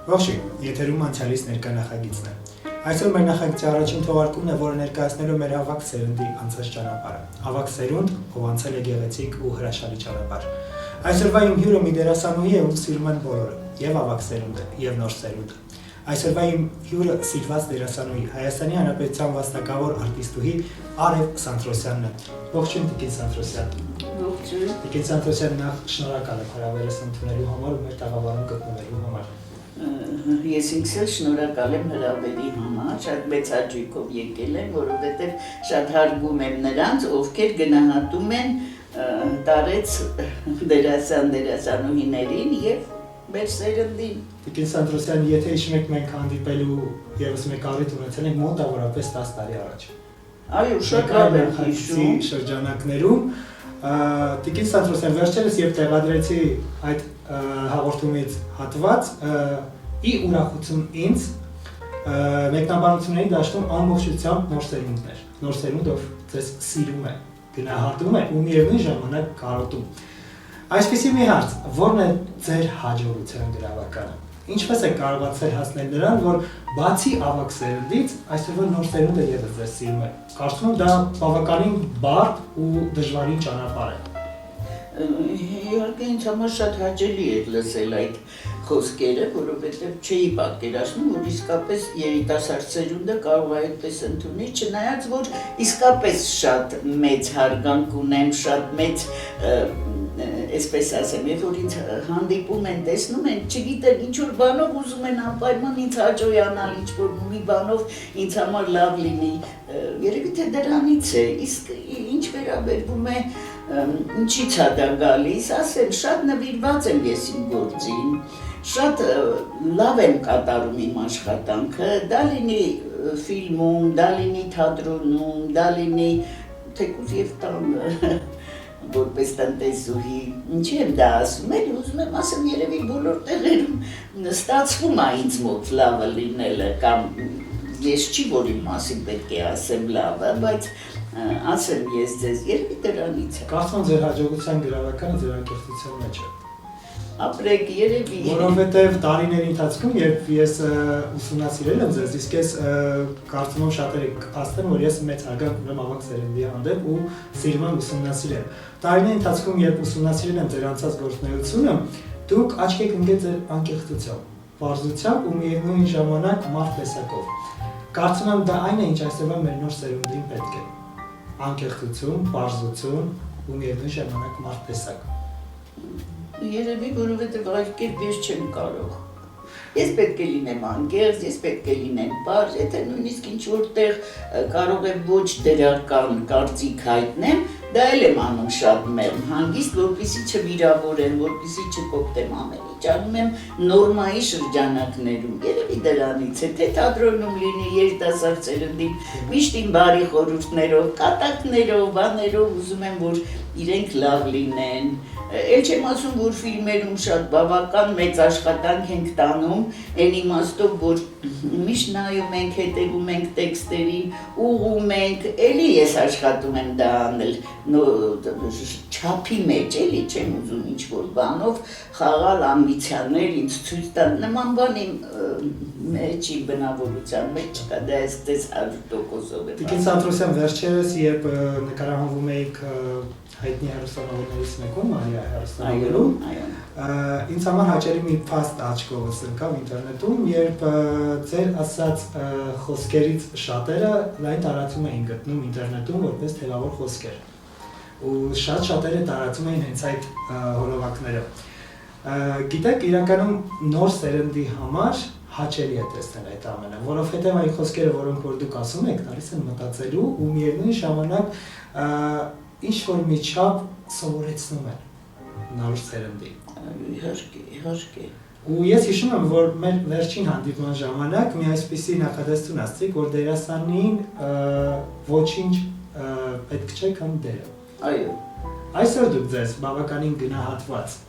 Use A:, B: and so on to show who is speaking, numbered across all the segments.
A: Ողջույն, եթերում անցյալից ներկա նախագիծն է։ Այսօր մեր նախագծի առաջին թողարկումն է, որը ներկայացնելու մեր ավագ սերունդի անցած ճանապարհը։ Ավագ սերունդ, ով անցել է գեղեցիկ ու հրաշալի ճանապարհ։ Այսօրվա իմ հյուրը մի դերասանուհի է, ում սիրում են բոլորը, եւ ավագ սերունդը, եւ նոր սերունդը։ Այսօրվա իմ հյուրը սիրված դերասանուհի, Հայաստանի Հանրապետության վաստակավոր արտիստուհի Արև Սանթրոսյանն է։ Ողջույն, Տիկին Սանթրոսյան։
B: Ողջույն։
A: Տիկին Սանթրոսյան, նախ շնորհակալ եմ հրավերս ընդունելու համար ու մեր տաղավարում գտնվելու համար։
B: Ես ինքս էլ շնորհակալ եմ հրավերի համար, շատ մեծ հաճույքով եկել եմ, որովհետև շատ հարգում եմ նրանց, ովքեր գնահատում են տարեց դերասանուհիներին եւ մեր սերնդին։
A: Տիկին Սանթրոսյան, եթե հիշում եք, մենք հանդիպելու ևս մեկ առիթ ունեցել ենք մոտավորապես 10 տարի առաջ։
B: Այո, շատ լավ եմ հիշում
A: շրջանակներում։ Տիկին Սանթրոսյան, վերջերս երբ տեղադրեցի այդ հաղորդումից հատված, ի ուրախություն ինձ մեկնաբանությունների դաշտում ամբողջությամբ նոր սերունդն էր։ Նոր սերունդ, ով ձեզ սիրում է, գնահատում է ու միևնույն ժամանակ կարոտում։ Այսպիսի մի հարց, ո՞րն է ձեր հաջողության գրավականը։ Ինչպես եք կարողացել հասնել նրան, որ բացի ավագ սերնդից, այսօրվա նոր սերունդը ևս ձեզ սիրում է։ Կարծում եմ դա բավականին բարդ ու դժվարին ճանապարհ է։
B: Իհարկե ինձ համար շատ հաճելի էր լսել այդ խոսքերը, որովհետև չէի պատկերացնում, որ իսկապես երիտասարդ սերունդը կարող է այդպես ընդունել, չնայած որ իսկապես շատ մեծ հարգանք ունեմ, շատ մեծ այսպես ասեմ, երբ որ ինձ հանդիպում են, տեսնում են, չգիտեն, ինչ-որ բանով ուզում են անպայման ինձ հաջողանալ, ինչ-որ մի բանով ինձ համար լավ լինի, երևի թե դրանից է, իսկ ինչ վերաբերվում է, ինչից է դա գալիս, ասեմ, շատ նվիրված եմ ես իմ գործին, շատ լավ եմ կատարում իմ աշխատանքը, դա լինի ֆիլմում, դա լինի թատրոնում, դա լինի թեկուզ եւ տանը, որպես տնտեսուհի, ինչի եմ դա ասում, էլի ուզում եմ ասեմ, երևի բոլոր տեղերում ստացվում է ինձ մոտ լավը լինելը, կամ ես չի, որ իմ մասին պետք է ասեմ լավը, բայց ասեմ ես ձեզ, երևի դրանից է։
A: Կարծում եմ ձեր հաջողության գրավականը ձեր անկեղծության մեջ է։
B: Ապրեք, երևի։
A: Որովհետև տարիների ընթացքում, երբ ես ուսումնասիրել եմ ձեզ, իսկ ես կարծում եմ շատերը կփաստեն, որ ես մեծ հարգանք ունեմ ավագ սերնդի հանդեպ ու սիրում եմ ուսումնասիրել։ Տարիների ընթացքում, երբ ուսումնասիրել եմ ձեր անցած գործունեությունը, դուք աչք եք ընկել ձեր անկեղծությամբ, պարզությամբ ու միևնույն ժամանակ մարդ տեսակով։ Կարծում եմ դա այն է, ինչ այսօրվա մեր նոր սերունդին պետք է։ Անկեղծություն, պարզություն ու միևնույն ժամանակ մարդ տեսակ։
B: Երևի, որովհետև այլ կերպ ես չեմ կարող։ Ես պետք է լինեմ անկեղծ, ես պետք է լինեմ պարզ, եթե նույնիսկ ինչ-որ տեղ կարող եմ ոչ դրական կարծիք հայտնեմ, դա էլ եմ անում շատ մեղմ, հանգիստ, որպեսզի չվիրավորեմ, որպեսզի չկոպտեմ ամեն ինչ, անում եմ նորմայի շրջանակներում, երևի դրանից է, թե թատրոնում լինի, երիտասարդ սերնդին, միշտ իմ բարի խորհուրդներով, կատակներով, բաներով ուզում եմ, որ իրենք լավ լինեն, էլ չեմ ասում, որ ֆիլմերում շատ բավական մեծ աշխատանք ենք տանում, այն իմաստով, որ միշտ նայում ենք, հետևում ենք տեքստերին, ուղղում ենք, էլի ես աշխատում եմ դա անել, չափի մեջ, էլի չեմ ուզում ինչ-որ բանով խաղալ ամբիցիաներ ինձ ցույց տան, նման բան իմ մեջ իմ բնավորության մեջ չկա, դա ես 100%-ով եմ։
A: Տիկին Սանթրոսյան, վերջերս երբ նկարահանվում էիք հայտնի հեռուստանավերներից մեկում, Մարիա հեռուստանավերում, ինձ համար հաճելի մի փաստ աչքովս ընկավ ինտերնետում, երբ ձեր ասած խոսքերից շատերը լայն տարածում էին գտնում ինտերնետում որպես թևավոր խոսքեր։ Ու շատ շատերը տարածում էին հենց այդ հոլովակները։ Գիտեք, իրականում նոր սերնդի համար հաճելի է տեսնել այդ ամենը, որովհետև այն խոսքերը, որոնք որ դուք ասում եք, տալիս են մտածելու ու միևնույն ժամանակ ինչ-որ մի չափ սովորեցնում են նոր սերնդի։
B: Իհարկե։
A: Ու ես հիշում եմ, որ մեր վերջին հանդիպման ժամանակ մի այսպիսի նախադասություն ասացիք, որ դերասանին ոչինչ պետք չէ քան դերը։
B: Այո։
A: Այսօր դուք ձեզ բավականին գնահատված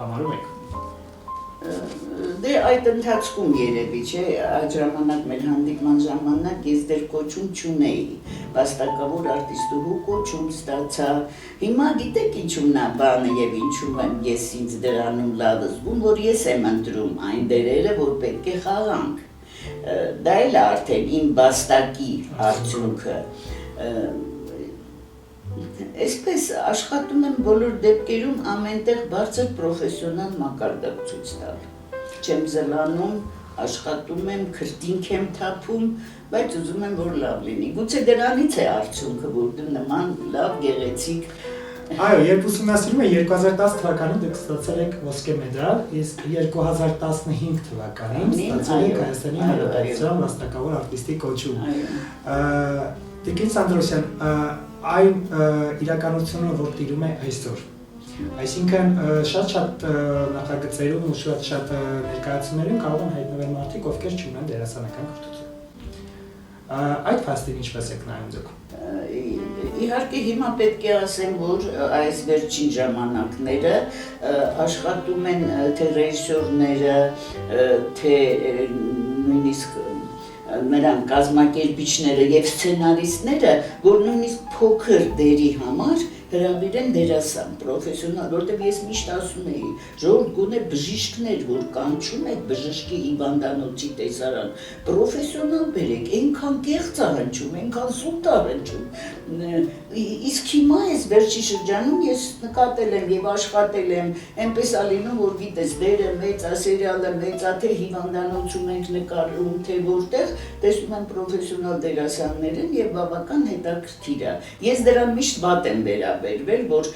A: համարում եք։
B: Դե այդ ընթացքում երևի չէ, այդ ժամանակ մեր հանդիպման ժամանակ ես դեռ կոչում չունեի, վաստակավոր արտիստուհու կոչում ստացա, հիմա գիտեք ինչու՞մն է բանը և ինչու եմ ես ինձ դրանում լավ զգում, որ ես եմ ընտրում այն դերերը, որ պետք է խաղանք, դա էլ արդեն իմ վաստակի արդյունքը, այսպես աշխատում եմ բոլոր դեպքերում ամենտեղ բարձր պրոֆեսիոնալ մակարդակ ցույց տալ, չեմ զլանում, աշխատում եմ, քրտինք եմ թափում, բայց ուզում եմ, որ լավ լինի, գուցե դրանից է արդյունքը, որ դու նման լավ գեղեցիկ
A: Այո, երբ ուսումնասիրում եմ 2010 թվականին դուք ստացել եք ոսկե մեդալ, իսկ 2015 թվականին ստացել եք Հայաստանի Հանրապետության վաստակավոր արտիստի կոչում։ Տիկին Սանդրոսյան, այն իրականությունը, որ տիրում է այսօր, այսինքն շատ նախագծերում ու շատ ներկայացումներում կարող են հայտնվել մարդիկ, ովքեր չունեն դերասանական կրթություն։ Այդ փաստին ինչպես եք նայում դուք։
B: Իհարկե հիմա պետք է ասեմ, որ այս վերջին ժամանակները աշխատում են թե ռեժիսորները, թե նույնիսկ նրանք կազմակերպիչները և սցենարիստները, որ նույնիսկ փոքր դերի համար հրավիրեն դերասան, պրոֆեսիոնալ, որտեղ ես միշտ ասում էի, ժողովուրդ գոնե բժիշկներ, որ կանչում եք բժշկի հիվանդանոցի տեսարան, պրոֆեսիոնալ բերեք, այնքան կեղծ ա հնչում, այնքան սուտ ա հնչում, իսկ հիմա ես վերջի շրջանում ես նկատել եմ և աշխատել եմ, այնպես ա լինում, որ գիտես դերը մեծ ա, սերիալը մեծ ա, թե հիվանդանոցում ենք նկարում, թե որտեղ, տեսնում եմ պրոֆեսիոնալ դերասաններ են և բավական հետաքրքիր ա, ես դրան միշտ վատ եմ վերաբերվել, որ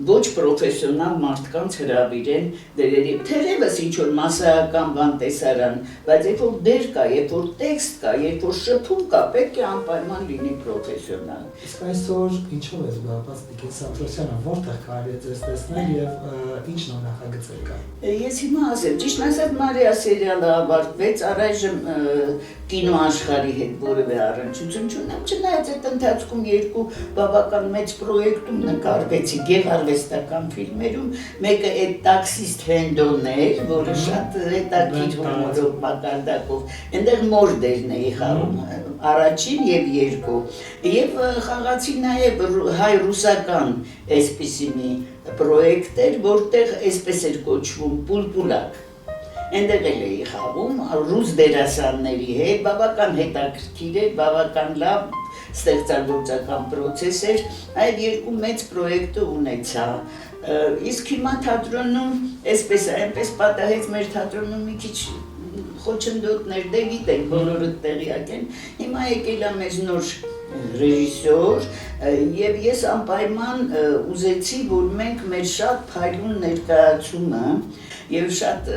B: ոչ պրոֆեսիոնալ մարդկանց հրավիրեն դերերի, թերևս ինչ-որ մասսայական բան տեսարան, բայց երբ որ դեր կա, երբ որ տեքստ կա, երբ որ շփում կա, պետք է անպայման լինի պրոֆեսիոնալ։
A: Իսկ այսօր ինչով է զբաղված Տիկին Սանդրոսյանը, որտեղ կարելի է ձեզ տեսնել և ինչ նոր նախագծեր կա։
B: Ես հիմա ասեմ, ճիշտ ասած Մարիա սերիալը ավարտվեց, առայժմ կինոաշխարհի հետ որևէ առնչություն չունեմ, չնայած այդ ընթացքում երկու բավական մեծ պրոյեկտում նկարվեցի գեղարվեստական ֆիլմերում, մեկը այդ տաքսիստ Հենդոն էր, որը շատ հետաքրքիր հումորով մակարդակով, այնտեղ մոր դերն էի խաղում, առաջին և երկու, և խաղացի նաև հայ-ռուսական այսպիսի մի պրոյեկտ էր, որտեղ այսպես էր կոչվում Պուլպուլակ, այնտեղ էլ էի խաղում, ռուս դերասանների հետ, բավական հետաքրքիր էր, բավական լավ ստեղծագործական պրոցես էր, այդ երկու մեծ պրոյեկտը ունեցա, իսկ հիմա թատրոնում այսպես այնպես պատահեց մեր թատրոնում մի քիչ խոչընդոտներ, դե գիտենք, բոլորը տեղյակ են, հիմա եկել է մեզ նոր ռեժիսոր և ես անպայման ուզեցի, որ մենք մեր շատ փայլուն ներկայացումը և շատ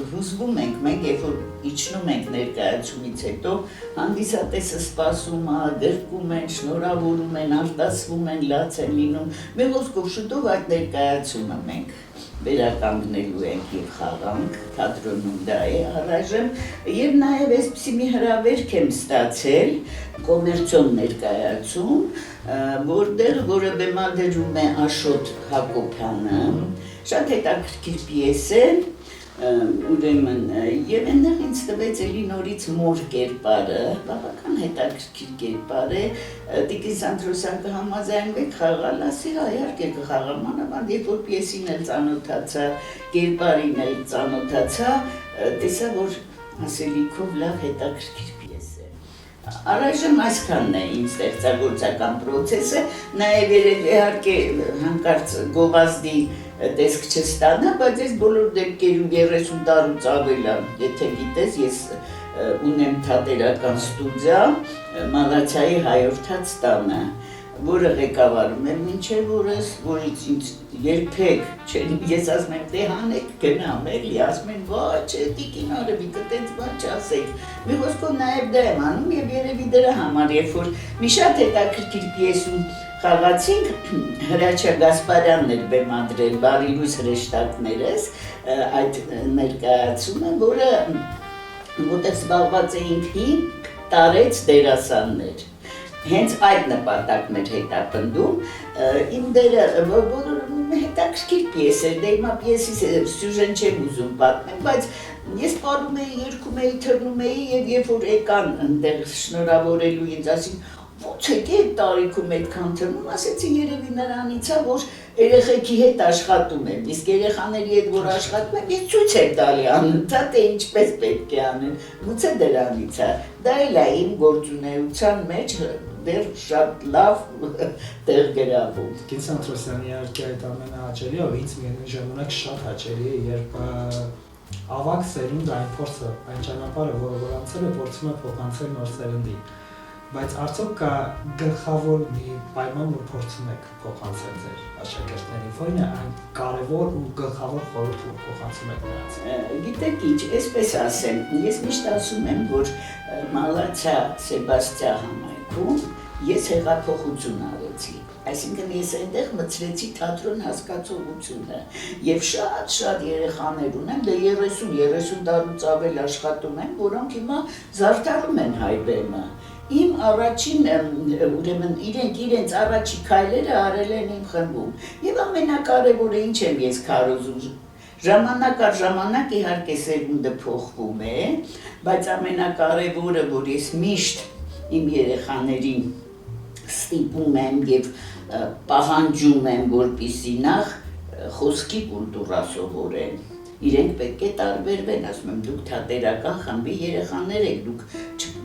B: հուզվում ենք մենք, երբ որ իջնում ենք ներկայացումից հետո, հանդիսատեսը սպասում է, գրկում են, շնորհավորում են, արտասվում են, լաց են լինում, մի խոսքով շուտով այդ ներկայացումը մենք վերականգնելու ենք և խաղանք, թատրոնում դա է առայժմ, և նաև այսպիսի մի հրավերք եմ ստացել կոմերցիոն ներկայացում, որտեղ որը բեմադրում է Աշոտ Հակոբյանը, շատ հետաքրքիր պիես է, ուրեմն, և այնտեղ ինձ տվեց էլի նորից մոր կերպարը, բավական հետաքրքիր կերպար է, Տիկին Սանդրոսյան կհամաձայնվեք խաղալ, ասի հա իհարկե կխաղամ, մանավանդ երբ որ պիեսին էլ ծանոթացա, կերպարին էլ ծանոթացա, տեսա, որ ասելիքով լավ հետաքրքիր պիես է։ Առայժմ այսքանն է իմ ստեղծագործական պրոցեսը, նաև իհարկե հանկարծ գովազդի տեսք չստանա, բայց ես բոլոր դեպքերում 30 տարուց ավել եմ, եթե գիտես, ես ունեմ թատերական ստուդիա Մալացիայի հայորդաց տանը, որը ղեկավարում եմ մինչև օրս, որից ինձ երբեք չեն, ես ասում եմ, դե հանեք գնամ էլի, ասում են, ոչ, տիկին արևի, կտենց բան չասեք, մի խոսքով նաև դա եմ անում և երևի դրա համար, երբ որ մի շատ հետաքրքիր պիեսում խաղացինք, Հրաչյա Գասպարյանն էր բեմադրել բարի լույս հրեշտակներս, այդ ներկայացումը, որը որտեղ զբաղված էինք 5 տարեց դերասաններ, հենց այդ նպատակն էր հետապնդում, իմ դերը հետաքրքիր հետաքրքիր պիես էր, դե հիմա պիեսի սյուժեն չեմ ուզում պատմեմ, բայց ես պարում էի, երգում էի, թռնում էի եւ երբ որ եկան այնտեղ շնորհավորելու ինձ ասին ո՞ց եք այդ տարիքում այդքան թռնում, ասեցի երևի նրանից է, որ երեխեքի հետ աշխատում եմ, իսկ երեխաների հետ որ աշխատում եմ, ես ցույց եմ տալի անընդհատ թե ինչպես պետք է անեն, գուցե դրանից է, դա էլ է իմ գործունեության մեջ դեռ շատ լավ տեղ գրավում։
A: Տիկին Սանթրոսյանի իհարկե այդ ամենը հաճելի է, ինձ միևնույն ժամանակ շատ հաճելի է, երբ ավագ սերունդ այն փորձը, այն ճանապարհը, որը անցել է, փորձում է փոխանցել նոր սերնդին։ Բայց արդյոք կա գլխավոր մի պայման, որ փորձում եք փոխանցել ձեր աշակերտներին, որն է այն կարևոր ու գլխավոր խորհուրդը փոխանցում եք նրանց։
B: Գիտեք ինչ, այսպես ասեմ, ես միշտ ասում եմ, որ Մալացա Սեբաստիա համայնքում ես հեղափոխություն արեցի։ Այսինքն ես այնտեղ մտցրեցի թատրոն հասկացողությունը եւ շատ երեխաներ ունեմ, դե 30 տարուց ավել աշխատում եմ, որոնք հիմա զարդարում են հայբեմը։ Իմ առաջին, ուրեմն իրենց առաջի քայլերը արել են իմ խմբում։ Եվ ամենակարևորը ինչ եմ ես քարոզում, ժամանակ առ ժամանակ իհարկե սերունդը փոխվում է, բայց ամենակարևորը, որ ես միշտ իմ երեխաներին ստիպում եմ եւ պահանջում եմ, որպեսզի նախ խոսքի կուլտուրա սովորեն։ Իրենք պետք է տարբերվեն, ասում եմ, դուք թատերական խմբի երեխաներ եք, դուք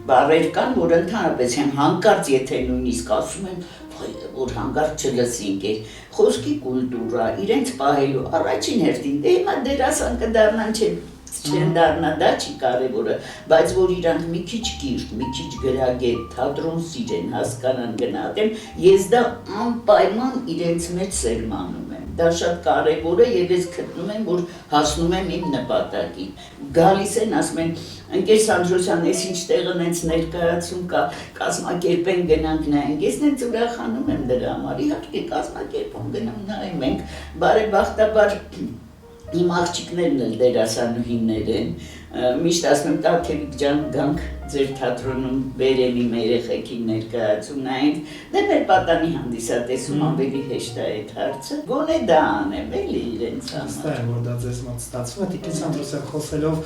B: բառեր կան, որ ընդհանրապես են հանկարծ, եթե նույնիսկ ասում են, որ հանկարծ չլսինք է, խոսքի կուլտուրա, իրենց պահելու առաջին հերթին, դե հիմա դերասան կդառնան չեն դառնա, դա չի կարևորը, բայց որ իրանք մի քիչ կիրթ, մի քիչ գրագետ, թատրոն սիրեն, հասկանան գնահատեն, ես դա անպայման իրենց մեջ սերմանում եմ, դա շատ կարևոր է եւ ես գտնում եմ, որ հասնում եմ իմ նպատակին, գալիս են, ասում են, ընկեր Սանթրոսյան, ես ինչ տեղն ենց ներկայացում կա, կազմակերպեն գնանք նայենք, ես նենց ուրախանում եմ դրա համար, իհարկե կազմակերպում գնամ նայում ենք, բարեբախտաբար իմ աղջիկներն էլ դերասանուհիներ են, միշտ ասում եմ Տաթևիկ ջան գանք ձեր թատրոնում բերեմ իմ երեխեքին ներկայացում նայենք, դե մեր պատանի հանդիսատեսում ավելի հեշտ է այդ հարցը, գոնե դա անեմ էլի իրենց համար։
A: Վստահ եմ, որ դա ձեզ մոտ ստացվում է, Տիկին Սանթրոսյան խոսելով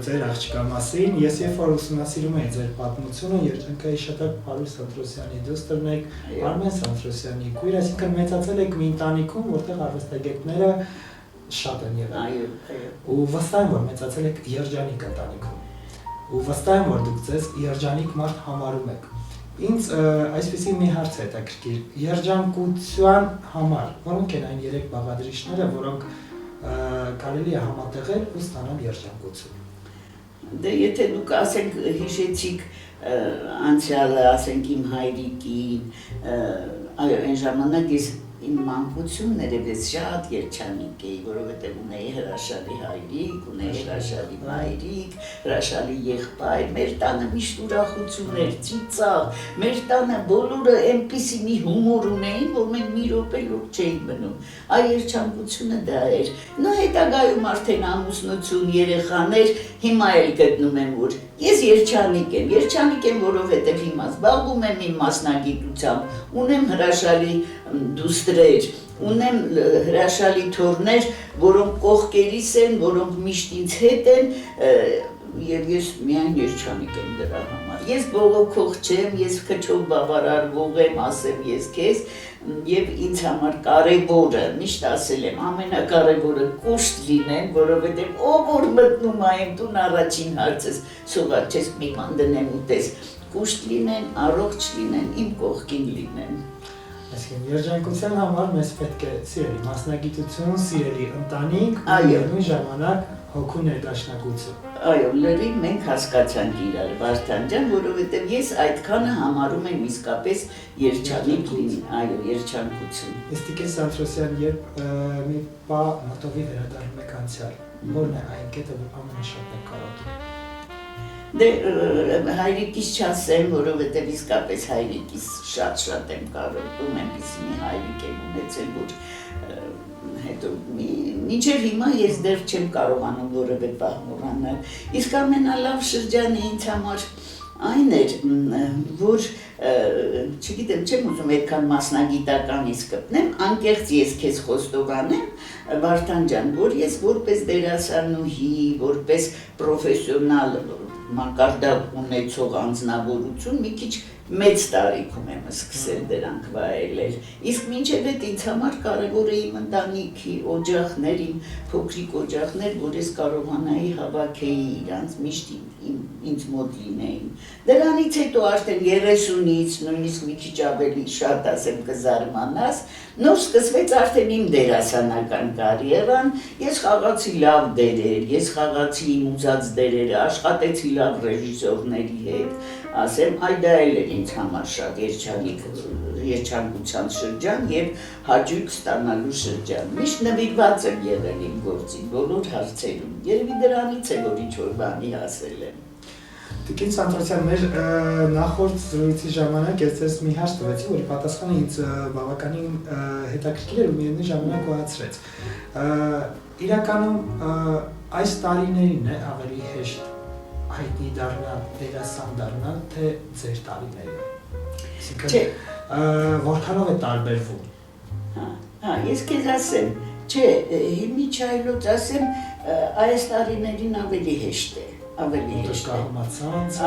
A: ձեր աղջկա մասին, ես երբ որ ուսումնասիրում էի ձեր պատմությունը, երջանկայի շտապ Փարուհի Սանթրոսյանի դուստրն եք, Արմեն Սանթրոսյանի քույր, այսինքն մեծացել եք մի ընտանիքում, որտեղ արվեստագետները շատ են եղել։ Ու վստահ եմ, որ մեծացել եք երջանիկ ընտանիքում։ Ու վստահ եմ, որ դուք ձեզ երջանիկ մարդ համարում եք։ Ինձ այսպեսի մի հարց է հետաքրքիր, երջանկության համար, որոնք են այն 3 բաղադրիչները, որոնք կարելի է համատեղել ու ստանալ երջանկություն։
B: Դե եթե դուք ասենք հիշեցիք անցյալը, ասենք իմ հայրիկին, այո, այն ժամանակ ես իմ մանկություններևս շատ երջանիկ էի, որովհետև ունեի հրաշալի հայրիկ, ունեի հրաշալի մայրիկ, հրաշալի եղբայր, մեր տանը միշտ ուրախություն էր, ծիծաղ, մեր տանը բոլորը այնպիսի մի հումոր ունեին, որ մենք մի րոպե լուրջ չէինք մնում, այ երջանկությունը դա էր, նո հետագայում արդեն ամուսնություն, երեխաներ, հիմա էլ գտնում եմ, որ ես երջանիկ եմ, որովհետև հիմա զբաղվում եմ իմ մասնագիտությամբ, ունեմ հրաշալի դուստրեր, ունեմ հրաշալի թոռներ, որոնք կողքերիս են, որոնք միշտ ինձ հետ են եւ ես միայն երջանիկ եմ դրա համար։ Ես բողոքող չեմ, ես քչով բավարարվող եմ, ասեմ ես քեզ, եւ ինձ համար կարևորը, միշտ ասել եմ, ամենակարևորը կուշտ լինեն, որովհետեւ ով որ մտնում է իմ տուն առաջին հարցս, սովոր չես մի ման դնեմ ուտես, կուշտ լինեն, առողջ լինեն, իմ կողքին լինեն։
A: Այսինքն երջանկության համար մեզ պետք է սիրելի մասնագիտություն, սիրելի ընտանիք, ու ժամանակ հոգու ներդաշնակություն։
B: Այո, լրիվ մենք հասկացանք իրար, Վարդան ջան, որովհետև ես այդքանը համարում եմ իսկապես երջանիկ լինի, այո, երջանկություն։
A: Իսկ Տիկին Սանթրոսյան, երբ մի բա մտովի վերադառնում եք անցյալ, որն է այն կետը, որ ամենաշատն եք կարոտում։
B: Դե հայրիկիս չասեմ, որովհետև իսկապես հայրիկիս շատ եմ կարոտում, այնպիսի մի հայրիկ եմ ունեցել, որ հետո մինչև հիմա ես դեռ չեմ կարողանում որևէ բան մոռանալ։ Իսկ ամենալավ շրջանը ինձ համար այն էր, որ չգիտեմ, չեմ ուզում այդքան մասնագիտականից կպնեմ, անկեղծ ես քեզ խոստովանեմ, Վարդան ջան, որ ես որպես դերասանուհի, որպես պրոֆեսիոնալ մակարդակ ունեցող անձնավորություն մի քիչ մեծ տարիքում եմ սկսել դրանք վայելել, իսկ մինչև այդ ինձ համար կարևոր է իմ ընտանիքի օջախներին, փոքրիկ օջախներ, որ ես կարողանայի հավաքեի իրանց, միշտ ինձ մոտ լինեին։ Դրանից հետո արդեն 30-ից, նույնիսկ մի քիչ ավելի շատ ասեմ կզարմանաս, նոր սկսվեց արդեն իմ դերասանական կարիերան, ես խաղացի լավ դերեր, ես խաղացի իմ ուզած դերերը, աշխատեցի լավ ռեժիսորների հետ, ասեմ, այ դա էլ էր ինձ համար շատ երջանկության շրջան և հաճույք ստանալու շրջան։ Միշտ նվիրված եմ եղել իմ գործին, բոլոր հարցերում, երևի դրանից է, որ ինչ-որ բանի հասել եմ։
A: Տիկին Սանթրոսյան, մեր նախորդ զրույցի ժամանակ ես ձեզ մի հարց տվեցի, որի պատասխանը ինձ բավականին հետաքրքիր էր ու միևնույն ժամանակ գոհացրեց։ Իրականում այս տարիներին է ավելի հեշտ հայտնի դառնալ, դերասան դառնալ, թե ձեր տարիներին։
B: Չէ։
A: Որքանով է տարբերվում։
B: Ես քեզ ասեմ, չէ, հիմիջ այլոց ասեմ, այս տարիներին ավելի հեշտ է։ Ավելի հեշտ է։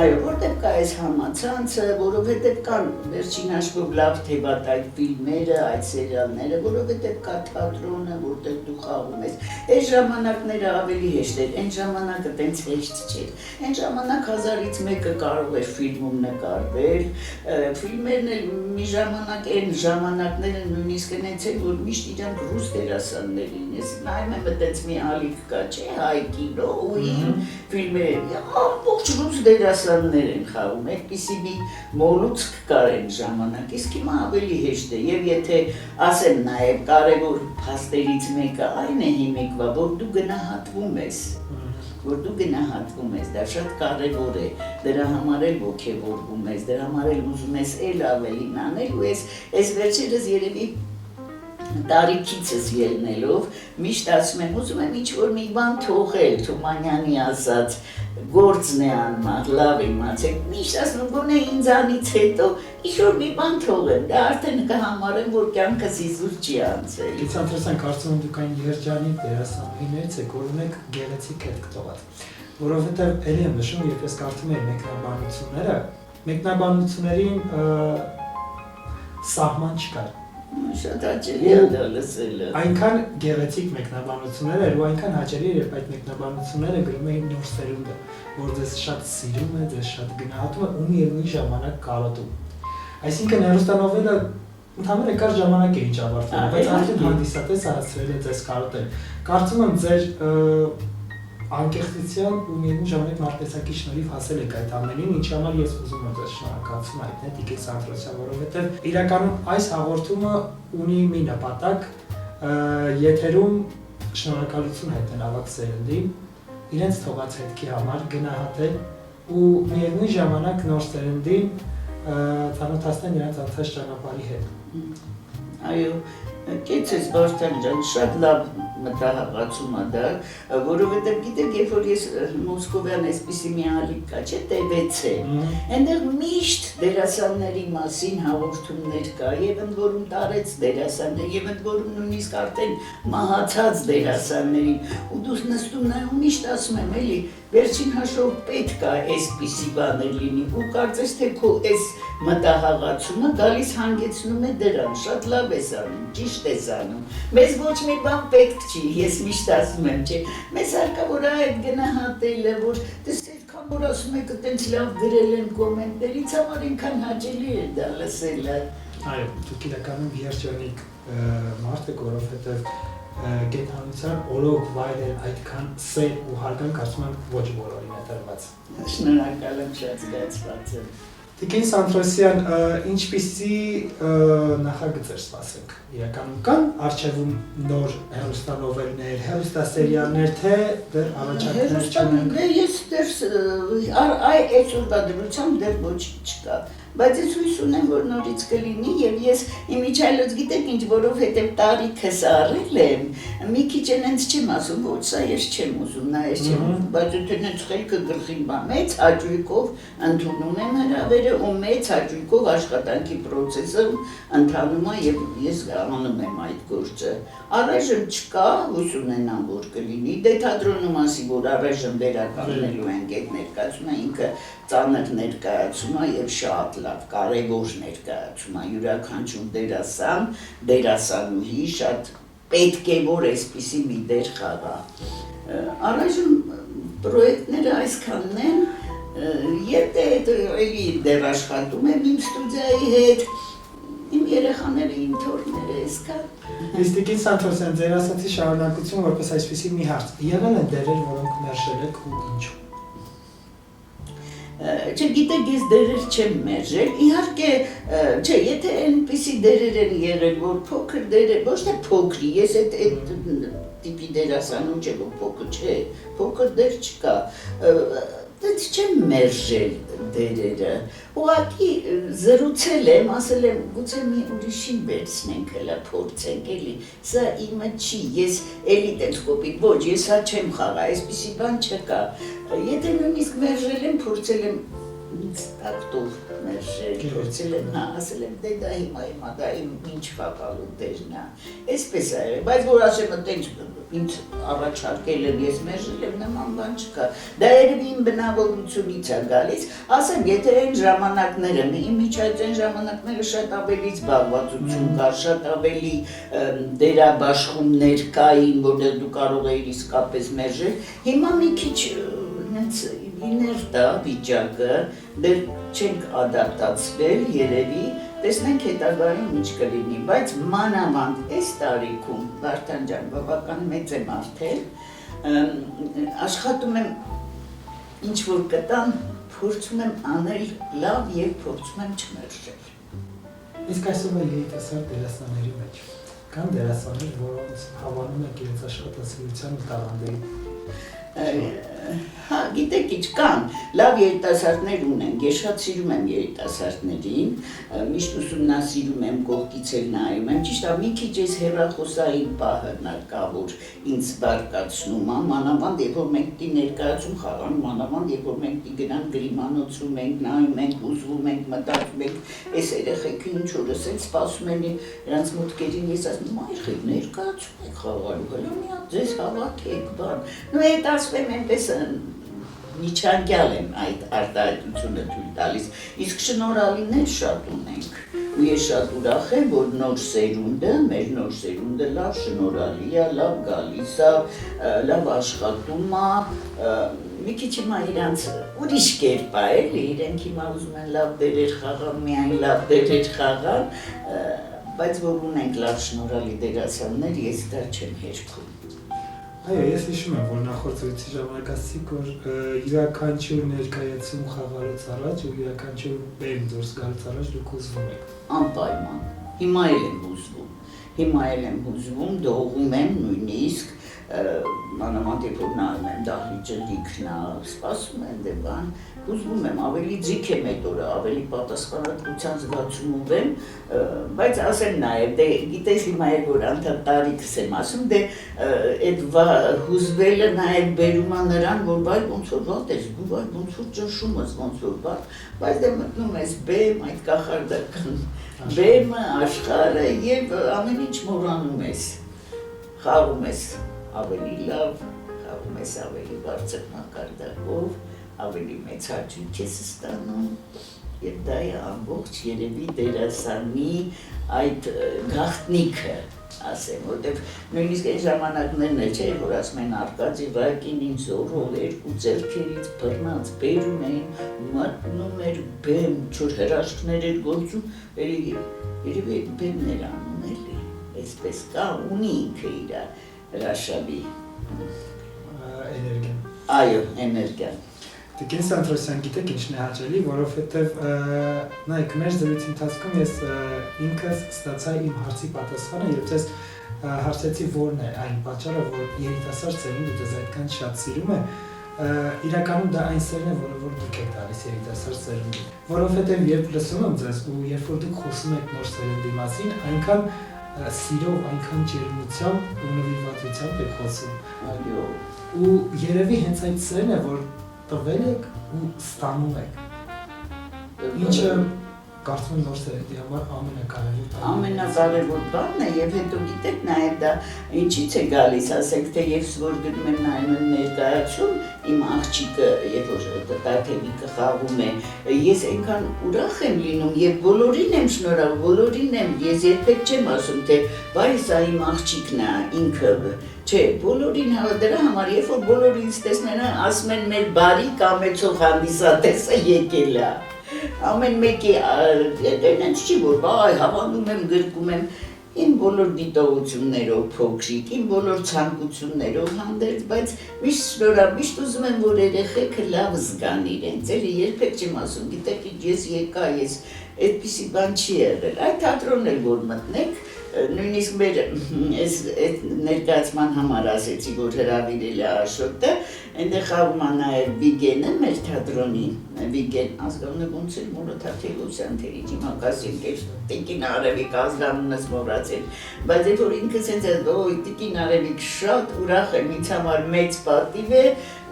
B: Այո, որտեղ կա այս համացանցը, որովհետև կան վերջին հաշվով լավ թե վատ այդ ֆիլմերը, այդ սերիալները, որովհետև կա թատրոնը, որտեղ դու խաղում ես։ Այս ժամանակները ավելի հեշտ էր, այն ժամանակը տենց հեշտ չէր։ Այն ժամանակ 1000-ից մեկը կարող էր ֆիլմում նկարվել, ֆիլմերն էլ մի ժամանակ այն ժամանակները նույնիսկ այնց են, որ միշտ իրանք ռուս դերասաններ էին։ Ես նայում եմ այդպես մի ալիք կա, չէ, հայ կինո ու ֆիլմեր ամբողջ ռուս դերասաններ են խաղում, այդպիսի մի մոլուցք կար այն ժամանակ, իսկ հիմա ավելի հեշտ է, և եթե ասեմ նաև կարևոր փաստերից մեկը այն է հիմիկվա, որ դու գնահատվում ես, դա շատ կարևոր է, դրա համար էլ ոգևորվում ես, դրա համար էլ ուզում ես էլ ավելին անել ու ես վերջերս երևի տարիքիցս ելնելով, միշտ ասում եմ, ուզում եմ ինչ-որ մի բան թողել, Թումանյանի ասած, գործն է անմար, լավ իմացեք, միշտ ասում եմ, գոնե ինձանից հետո ինչ-որ մի բան թողեմ, դա արդեն կհամարեմ, որ կյանքս իզուր չի անցել։
A: Իսկ Սանթրոսյան, կարծում եմ դուք այն երջանիկ դերասանուհիներից եք, որ ունեք գեղեցիկ հետք տված, որովհետև էլի եմ նշում, երբ ես կարդում էի մեկնաբանություններին սահման չկար։
B: Շատ հաճելի է դա լսելը։
A: Այնքան գեղեցիկ մեկնաբանություններ էր ու այնքան հաճելի էր, երբ այդ մեկնաբանությունները գրում էին նոր սերունդը, որ ձեզ շատ սիրում է, ձեզ շատ գնահատում է ու միևնույն ժամանակ կարոտում։ Այսինքն հեռուստանովելը ընդհանրապես կարճ ժամանակ է ինչ ավարտվել, բայց արդեն հանդիսատեսը հասցրել է ձեզ կարոտել։ Կարծում եմ ձեր անկեղծության ու միևնույն ժամանակ մարտեսակի շնորհիվ հասել եք այդ ամենին, ինչի համար ես ուզում եմ ձեզ շնորհակալություն հայտնել Տիկին Սանթրոսյան, որովհետև իրականում այս հաղորդումը ունի մի նպատակ, եթերում շնորհակալություն հայտնել ավագ սերնդին, իրենց թողած հետքի համար գնահատել ու միևնույն ժամանակ նոր սերնդին ծանոթացնել նրանց անցած ճանապարհի հետ։
B: Այո, կեցես Վարդան ջան, շատ լավ մտահղացում է դա, որովհետև գիտեք, երբ որ ես Մոսկովյան այսպիսի մի ալիք կա, չէ, TV-ց է, այնտեղ միշտ դերասանների մասին հաղորդումներ կա, և ընդ որում տարեց դերասաններ, և ընդ որում նույնիսկ արդեն մահացած դերասաններին, ու դուս նստում նայում միշտ ասում եմ, էլի, վերջին հաշվով պետք է այսպիսի բաներ լինի, ու կարծես թե քո այս մտահղացումը գալիս հանգեցնում է դրան, շատ լավ ես անում, ճիշտ ես անում, մեզ ոչ մի բան պետք չի, ես միշտ ասում եմ, չէ, մեզ հարկավոր է այդ գնահատելը, որ դες այդքան որ ասում եք այդպես լավ գրել են կոմենտներ, ինձ համար ինքան հաճելի է դա լսելը։
A: Այո, դուք իրականում երջանիկ մարդ եք, որովհետև կենթանության օրոք վայրել այդքան սեր ու հարգանք կարծում եմ ոչ բոլորին է տրված։
B: Շնորհակալ եմ, շատ զգացված եմ։
A: Տիկին Սանթրոսյան, ինչպիսի նախագծեր սպասեք։ Իրականում կան առջևում նոր հեռուստանովելներ, հեռուստասերիալներ, թե դեռ առաջարկներ չունենք։
B: Ես դեռ այսօրվա դրությամբ դեռ ոչինչ չկա։ բայց ես հույս ունեմ, որ նորից կլինի եւ ես իմիջիայլոց գիտեք ինչ, որովհետեւ տարիքս առել եմ, մի քիչ այնց չեմ ասում, ոչ սա ես չեմ ուզում, նա ես չեմ ուզում, բայց եթե այնց խելքը գլխին բա մեծ հաճույքով ընդունում եմ հրավերը ու մեծ հաճույքով աշխատանքի process-ը ընթանում է եւ ես անում եմ այդ գործը։ Առայժմ չկա, հույս ունենամ, որ կլինի, դե թատրոնու մասի, որ առայժմ վերականգնելու ենք այդ ներկայացումը, ինքը ծանր ներկայացում է եւ շատ լավ, կարեւոր ներկայացում է, յուրաքանչյուր դերասան, դերասանուհի շատ պետք է որ այսպիսի մի դեր խաղա։ Առայժմ պրոյեկտները այսքանն են, եւ էլի դեռ աշխատում եմ իմ ստուդիայի հետ, իմ երեխաները, իմ թոռները այսքան։
A: Տիկին Սանթոսյան, ձեր ասացի շարունակություն որպես այսպիսի մի հարց, եղել են դերեր, որոնք մերժել եք ու ինչու։
B: Չգիտեք, ես դերեր չեմ մերժել, իհարկե, չէ, եթե այնպիսի դերեր են եղել, որ փոքր դերեր, ոչ թե փոքրի, ես այդ տիպի դերասանում չէ, որ փոքր չէ, փոքր դեր չկա, դից չեմ մերժել դերերը, ուղղակի զրուցել եմ, ասել եմ, գուցե մի ուրիշին վերցնենք, հելա փորձենք էլի, սա իմը չի, ես էլի տենց կոպիտ, ոչ, ես հա չեմ խաղա, այսպիսի բան չկա, եթե նույնիսկ մերժել եմ, փորձել եմ ինձ տակտով մերժել, փորձել եմ, ասել եմ, դե դա հիմա դա ինչ վակալու դերն է, այսպես է, բայց որ ասեմ, տենց ինձ առաջարկել եմ, ես մերժել եմ, նման բան չկա, դա երևի իմ բնավորությունից է գալիս, ասեմ, եթե այն ժամանակները, իմիջիայլոց այն ժամանակները շատ ավելի զբաղվածություն կար, շատ ավելի դերաբաշխումներ կային, որտեղ դու կարող էիր իսկապես մերժել, հիմա մի քիչ իներտ է վիճակը, դեռ չենք ադապտացվել երևի, տեսնենք հետագայում ինչ կլինի, բայց մանավանդ այս տարիքում, Վարդան ջան, բավական մեծ եմ արդեն, աշխատում եմ ինչ որ կտամ, փորձում եմ անել լավ եւ փորձում եմ չմերժել։
A: Իսկ այսօր երիտասարդ դերասանների մեջ կան դերասաններ, որոնց հավանում եք իրենց աշխատասիրության տաղանդերին։
B: Հա, գիտեք ինչ կան, լավ երիտասարդներ ունենք, ես շատ սիրում եմ երիտասարդներին, միշտ ուսումնասիրում եմ, կողքից էլ նայում եմ, ճիշտ է, մի քիչ այս հեռախոսային պահը կա, որ ինձ բարկացնում է, մանավանդ երբ որ մենք դի ներկայացում խաղանում, մանավանդ երբ որ մենք դի գնանք գրիմանոցում ենք, նայում ենք, ուզվում ենք, մտածում ենք, այս երեխեքը ինչ որ ասել, սպասում են նրանց մտքերին, ես ասում եմ, այրխիկ ներկայացում եք խաղալու, հələ մի հատ ձեզ հավաքեք, բան, նո այդ ասվեմ այնպես միջանկյալ եմ այդ արտահայտությունը թույլ տալիս, իսկ շնորհալիներ շատ ունենք, ու ես շատ ուրախ եմ, որ նոր սերունդը, մեր նոր սերունդը լավ շնորհալի է, լավ գալիս է, լավ աշխատում է, մի քիչ հիմա իրանց ուրիշ կերպ է, էլի, իրենք հիմա ուզում են լավ դերեր խաղան, միայն լավ դերեր խաղան, բայց որ ունենք լավ շնորհալի դերասաններ, ես դա չեմ հերքում։
A: Այո, ես հիշում եմ, որ նախորդ զրույցի ժամանակ ասացիք, որ յուրաքանչյուր ներկայացում խաղալուց առաջ ու յուրաքանչյուր բեմ դուրս գալուց առաջ դուք ուզվում եք։
B: Անպայման, հիմա էլ եմ հուզվում, դողում եմ նույնիսկ, մանավանդ երբ որ նայում եմ դահլիճը լիքն է, սպասում եմ դե բան, հուզվում եմ, ավելի ձիգ եմ այդ օրը, ավելի պատասխանատվության զգացումով եմ, բայց ասեմ նաև, դե գիտես հիմա էր որ անդադ տարիքս եմ ասում, դե այդ հուզվելը նաև բերում է նրան, որ վայ ոնց որ վատ ես, վայ ոնց որ ճնշումս, ոնց որ վատ, բայց դե մտնում ես բեմ, այդ կախարդական բեմը, աշխարհը եւ ամեն ինչ մոռանում ես, խաղում ես ավելի լավ, խաղում ես ավելի բարձր մակարդակով, ավելի մեծ հաճույք ես ստանում եւ դա է ամբողջ երևի դերասանի այդ գաղտնիքը, ասեմ, որտեւ նույնիսկ այն ժամանակներն էլ չէ, որ ասում են Արկադի Ռայկինին զորով երկու ձեռքերից բռնած բերում էին, մատնում էր բեմ, չոր հրաշքներ էր գործում, երևի այդ բեմներ անում էլի, այսպես կա, ունի ինքը իր հրաշալի
A: էներգիան։
B: Այո, էներգիան։
A: Տիկին Սանթոսյան, գիտեք ինչն է հաճելի, որովհետև նայեք, մեր զրույցի ընթացքում ես ինքս ստացա իմ հարցի պատասխանը, երբ ես հարցեցի որն է այն պատճառը, որ երիտասարդ սերունդը դες այդքան շատ սիրում է, իրականում դա այն սերն է, որ դուք եք տալիս երիտասարդ սերնդին, որովհետև երբ լսում եմ ձեզ ու երբ որ դուք խոսում եք նոր սերնդի մասին, այնքան սիրով, այնքան ջերմությամբ ու նվիրվածությամբ եք խոսում։ Ու երևի հենց այդ սերն է, որ տվել եք ու ստանում եք։ Ինչը կարծում եմ նոր սերնդի համար
B: ամենակարևոր բանն է եւ հետո գիտեք նաեւ դա ինչից է գալիս, ասենք թե ես որ գնում եմ նայում եմ ներկայացում իմ աղջիկը երբ որ տաթևիկը խաղում է ես այնքան ուրախ եմ լինում եւ բոլորին եմ շնորհավորում բոլորին եմ ես երբեք չեմ ասում թե բայ սա իմ աղջիկն է ինքը չէ բոլորին դրա համար երբ որ բոլորին ինձ տեսնեն ասում են մեր բարի կամեցող հանդիսատեսը եկել է ամեն մեկի այնց չի որ բայ հավանում եմ գրկում եմ իմ բոլոր դիտողություններով փոքրիկ իմ բոլոր ցանկություններով հանդերձ բայց միշտ շնորհալ միշտ ուզում եմ որ երեխեքը լավ զգան իրենց էլի երբեք չեմ ասում գիտեք ես եկա ես այդպիսի բան չի եղել այդ թատրոնն էլ որ մտնեք նույնիսկ մեր այս ներկայացման համար ասեցի որ հրավիրել է Աշոտը այնտեղ խաղում է նաև Վիգենը մեր թատրոնի Վիգեն ազգանունը ոնց էր Մուրոթ Թեգոսյան թե իջիմա կասին Տիկին Արևիկ ազգանունս մոռացել բայց երբ որ ինքս ինձ օ Տիկին Արևիկ շատ ուրախ եմ ինձ համար մեծ պատիվ է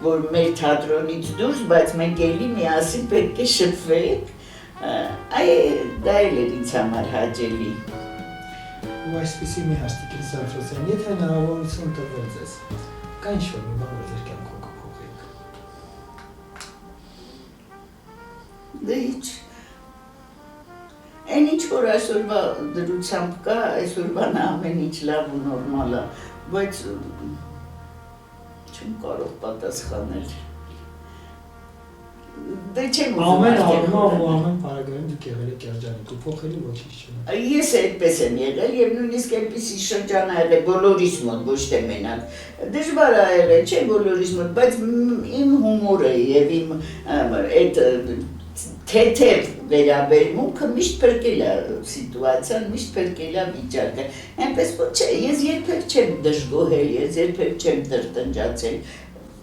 B: որ մեր թատրոնից դուրս բայց մենք էլի միասին պետք է շփվենք դա էլ էր ինձ համար հաճելի
A: ու այսպիսի մի հաստիկին Սանթրոսյան, եթե հնարավորություն տրվել ձեզ, կա ինչ-որ մի բան, որ ձեր կյանքում կփոխեք։
B: Դե ինչ, այն ինչ որ այսօրվա դրությամբ կա, այսօրվան ամեն ինչ լավ ու նորմալ է, բայց չեմ կարող պատասխանել։ Դե չեմ ուզում
A: ամեն պարագայում դուք եղել եք երջանիկ ու փոխելու ոչինչ չունեք։
B: Ես այդպես եմ եղել եւ նույնիսկ այդպիսի շրջան ա եղել բոլորիս մոտ, ոչ թե մենակ։ Դժվար ա եղել, չէ բոլորիս մոտ, բայց իմ հումորը եւ իմ այդ թեթև վերաբերմունքը միշտ փրկել է սիտուացիան, միշտ փրկել է վիճակը։ Այնպես որ չէ, ես երբեք չեմ դժգոհել, ես երբեք չեմ տրտնջացել։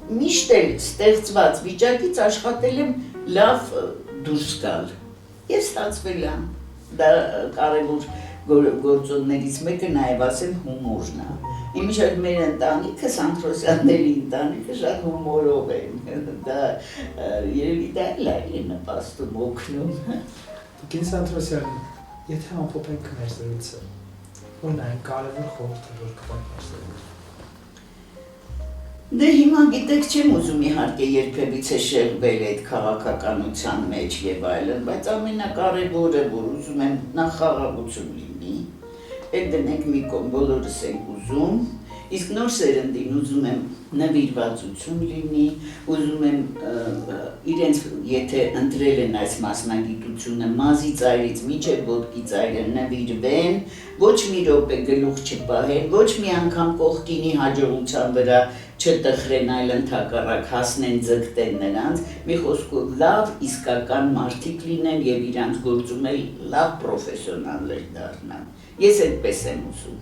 B: Միշտ էլ ստեղծված վիճակից աշխատել եմ լավ դուրս գալ եւ ստացվել է դա կարևոր գործոններից մեկը նաեւ ասեմ հումորն է իմիջիայլ մեր ընտանիքը Սանթրոսյանների ընտանիքը շատ հումորով է դա երևի դա էլ է նպաստում օգնում
A: Տիկին Սանթրոսյան եթե ամփոփենք մեր զրույցը որն է կարևոր խորհուրդը որ կտանք մեր զրույցը
B: Դե հիմա գիտեք չեմ ուզում իհարկե երբևիցե շեղվել այդ քաղաքականության մեջ եւ այլն, բայց ամենակարևորը որ ուզում եմ նախ խաղաղություն լինի, այդ դնենք մի կողմ բոլորս ենք ուզում, իսկ նոր սերնդին ուզում եմ նվիրվածություն լինի, ուզում եմ իրենց եթե ընտրել են այս մասնագիտությունը մազի ծայրից մինչև ոտքի ծայրը նվիրվեն, ոչ մի րոպե գլուխ չպահեն, ոչ մի անգամ կողքինի հաջողության վրա չտխրեն, այլ ընդհակառակ հասնեն ձգտեն նրանց, մի խոսքով լավ իսկական մարդիկ լինեն եւ իրանց գործում էլ լավ պրոֆեսիոնալներ դառնան։ Ես այդպես եմ ուզում։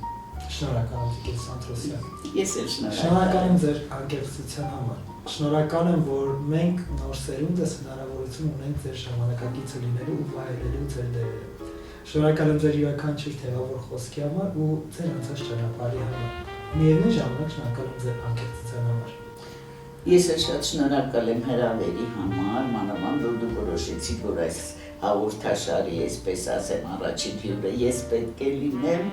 A: Շնորհակալ եմ Տիկին Սանթրոսյան։
B: Ես էլ
A: շնորհակալ եմ ձեր անկեղծության համար։ Շնորհակալ եմ, որ մենք նոր սերունդս հնարավորություն ունենք ձեր ժամանակակիցը լինելու ու վայելելու ձեր դերերը։ Շնորհակալ եմ ձեր յուրաքանչյուր թեվավոր խոսքի համար ու ձեր անցած ճանապարհի համար։ Միևնույն ժամանակ շնորհակալ եմ ձեր անկեղծության համար։
B: Ես էլ շատ շնորհակալ եմ հրավերի համար, մանավանդ որ դու որոշեցիք, որ այս հաղորդաշարի, այսպես ասեմ, առաջին հյուրը ես պետք է լինեմ,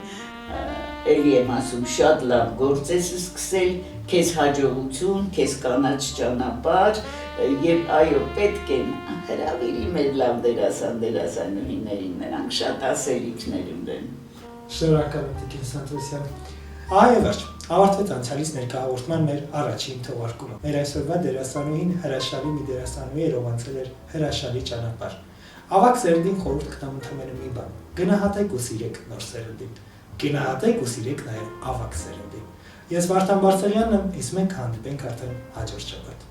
B: էլի եմ ասում, շատ լավ գործ ես սկսել, քեզ հաջողություն, քեզ կանաչ ճանապարհ եւ այո, պետք են հրավիրի մեր լավ դերասանուհիներին, նրանք շատ ասելիքներ ունեն։
A: Շնորհակալ եմ Տիկին Սանթրոսյան։ Այո, ավարտվեց անցյալից ներկայացման մեր առաջին թողարկումը։ Մեր այսօրվա դերասանուհին հրաշալի մի դերասանուհի էր, ով անցել էր հրաշալի ճանապարհ։ Ավակ սերնդին խորհուրդ կտամ ընդամենը մի բան. գնահատեք ու սիրեք նոր սերնդին։ Գնահատեք ու սիրեք նաև ավակ սերնդին։ Ես Վարդան Բարսեղյանն եմ, իսկ մենք հանդիպենք արդեն հաջորդ շաբաթ։